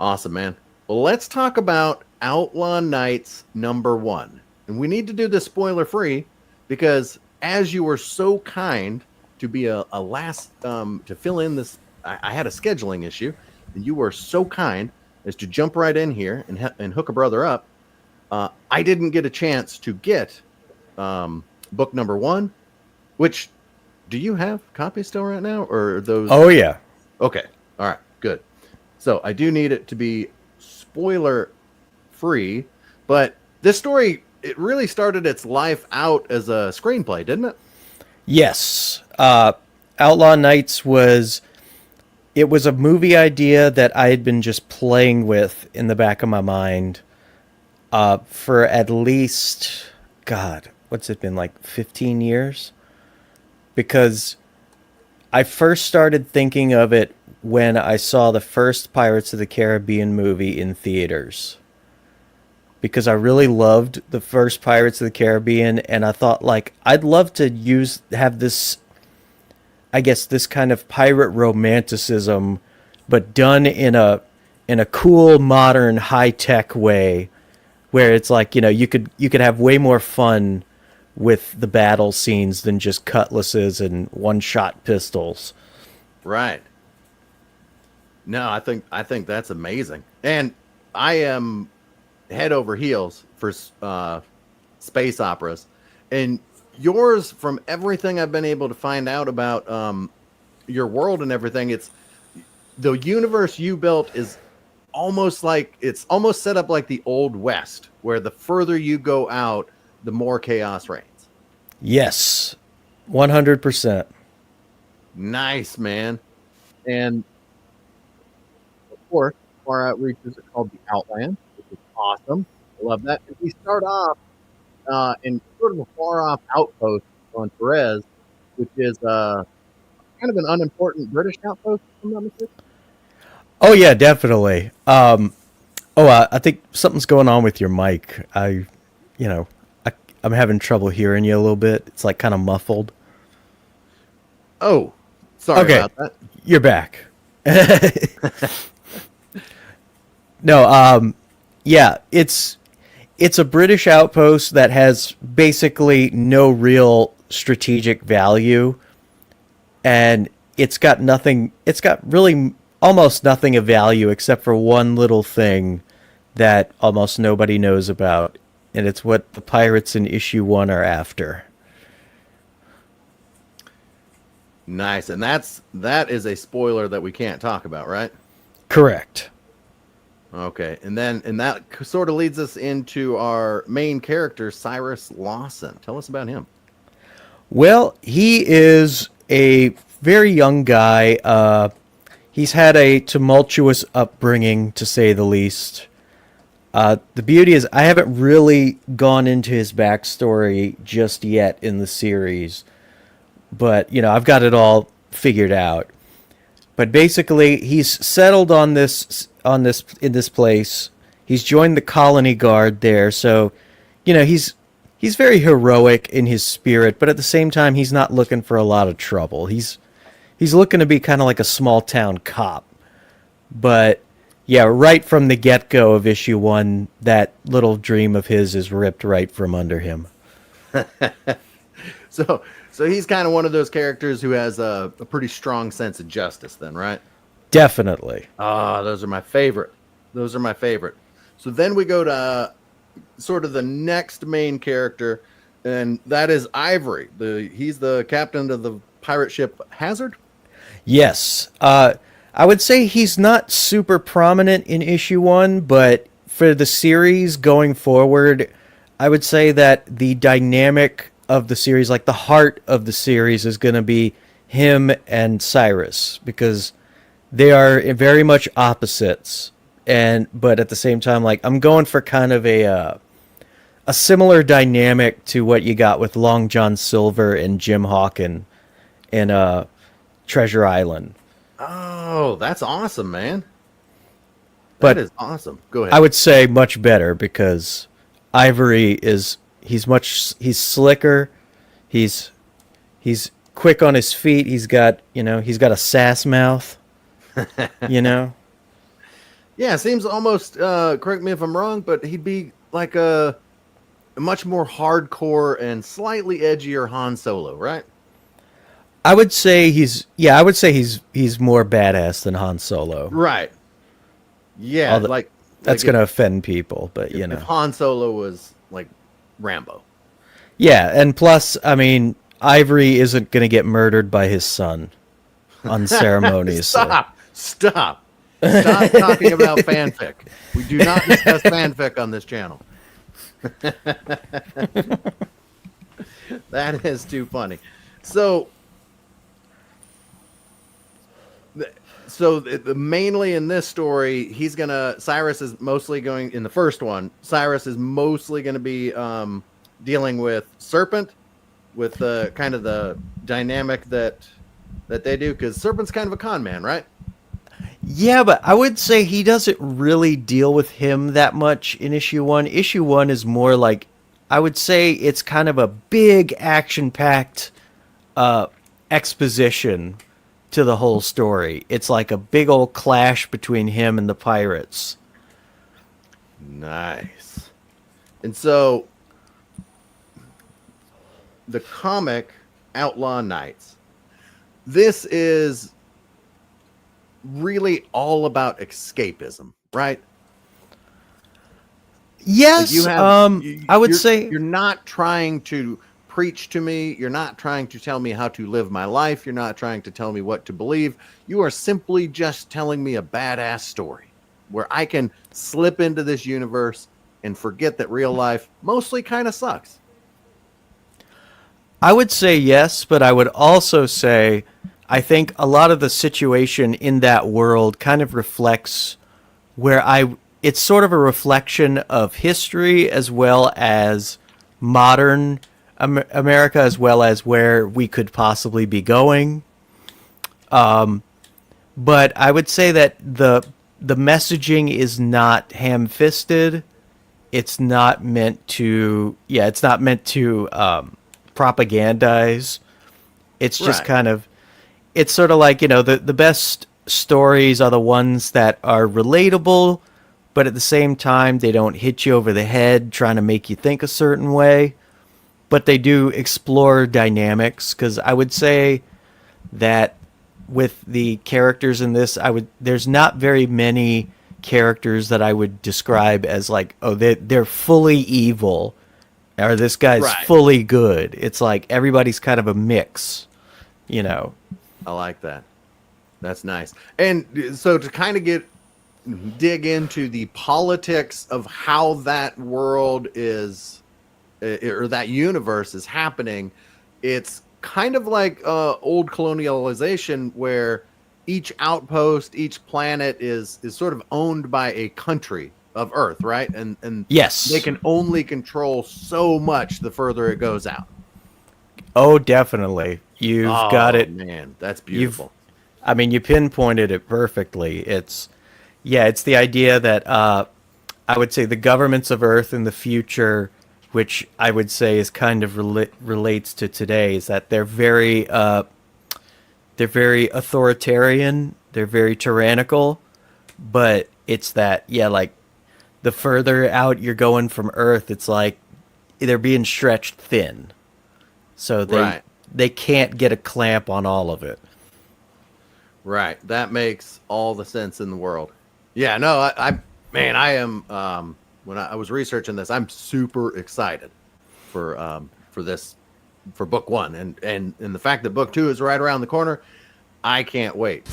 Awesome, man. Well, let's talk about Outlaw Nights #1. And we need to do this spoiler free because as you were so kind to be a last to fill in this, I had a scheduling issue, and you were so kind as to jump right in here and hook a brother up. I didn't get a chance to get book #1, which do you have copies still right now, or are those? Oh yeah. Okay, all right, good. So I do need it to be spoiler free, but this story, it really started its life out as a screenplay, didn't it? Yes. Outlaw Nights was a movie idea that I had been just playing with in the back of my mind for at least, God, what's it been, like 15 years? Because I first started thinking of it when I saw the first Pirates of the Caribbean movie in theaters. Because I really loved the first Pirates of the Caribbean, and I thought, like, I'd love to have this, I guess, this kind of pirate romanticism, but done in a cool, modern, high tech way, where it's like, you could have way more fun with the battle scenes than just cutlasses and one shot pistols. Right. No, I think that's amazing, and I am head over heels for space operas, and yours, from everything I've been able to find out about your world and everything, it's the universe you built is it's almost set up like the old west, where the further you go out, the more chaos reigns. Yes, 100%. Nice, man. And of course, far outreaches are called the Outland, which is awesome. I love that. And we start off in sort of a far off outpost on Perez, which is kind of an unimportant British outpost, if I'm not mistaken. Oh yeah, definitely. I think something's going on with your mic. You know, I, I'm having trouble hearing you a little bit. It's like kind of muffled. Oh, sorry Okay, about that. you're back. No, yeah, it's a British outpost that has basically no real strategic value, and it's got really almost nothing of value except for one little thing that almost nobody knows about, and it's what the pirates in issue 1 are after. Nice, and that is a spoiler that we can't talk about, right? Correct. Okay, and that sort of leads us into our main character, Cyrus Lawson. Tell us about him. Well, he is a very young guy. He's had a tumultuous upbringing, to say the least. The beauty is, I haven't really gone into his backstory just yet in the series, but I've got it all figured out. But basically, he's settled on this in this place. He's joined the colony guard there, so he's very heroic in his spirit, but at the same time, he's not looking for a lot of trouble. He's looking to be kind of like a small town cop. But yeah, right from the get go of issue 1, that little dream of his is ripped right from under him. So he's kind of one of those characters who has a pretty strong sense of justice, then, right? Definitely. Ah, those are my favorite. Those are my favorite. So then we go to sort of the next main character, and that is Ivory. He's the captain of the pirate ship Hazard. Yes. I would say he's not super prominent in issue 1, but for the series going forward, I would say that the dynamic of the series, like the heart of the series, is going to be him and Cyrus, because they are very much opposites, and but at the same time, like, I'm going for kind of a similar dynamic to what you got with Long John Silver and Jim Hawken in Treasure Island. Oh, that's awesome, man. That But is awesome. Go I ahead. would say much better, because Ivory he's slicker, he's he's quick on his feet, he's got a sass mouth, you know. Yeah, it seems almost. Correct me if I'm wrong, but he'd be like a much more hardcore and slightly edgier Han Solo, right? I would say I would say he's more badass than Han Solo. Right. Yeah, Although like that's going to offend people, but if Han Solo was like Rambo. Yeah, and plus, I mean, Ivory isn't going to get murdered by his son unceremoniously. Stop. Stop talking about fanfic. We do not discuss fanfic on this channel. That is too funny. So, mainly in this story, Cyrus is mostly going in the first one. Cyrus is mostly going to be dealing with Serpent, with the kind of the dynamic that they do, because Serpent's kind of a con man, right? Yeah, but I would say he doesn't really deal with him that much in issue one. Issue one is more like, I would say it's kind of a big action-packed exposition to the whole story. It's like a big old clash between him and the pirates. Nice. And so the comic Outlaw Nights, this is really all about escapism, right? Yes, I would say you're not trying to preach to me. You're not trying to tell me how to live my life. You're not trying to tell me what to believe. You are simply just telling me a badass story where I can slip into this universe and forget that real life mostly kind of sucks. I would say yes, but I would also say I think a lot of the situation in that world kind of reflects it's sort of a reflection of history as well as modern America, as well as where we could possibly be going. But I would say that the messaging is not ham-fisted. It's not meant to propagandize. It's just kind of, it's sort of like, the best stories are the ones that are relatable, but at the same time, they don't hit you over the head trying to make you think a certain way. But they do explore dynamics, because I would say that with the characters in this, there's not very many characters that I would describe as like, oh, they're fully evil, or this guy's fully good. It's like everybody's kind of a mix, I like that. That's nice. And so to kind of dig into the politics of how that world is, or that universe is happening, it's kind of like old colonialization, where each outpost, each planet is sort of owned by a country of Earth, right? And yes, they can only control so much the further it goes out. Oh, definitely. You've got it. Man, that's beautiful. You pinpointed it perfectly. It's the idea that I would say the governments of Earth in the future, which I would say is kind of relates to today, is that they're very authoritarian, they're very tyrannical, but it's that, like the further out you're going from Earth, it's like they're being stretched thin. So they can't get a clamp on all of it. Right. That makes all the sense in the world. Yeah, no, I am, when I was researching this, I'm super excited for book one, and the fact that book two is right around the corner, I can't wait.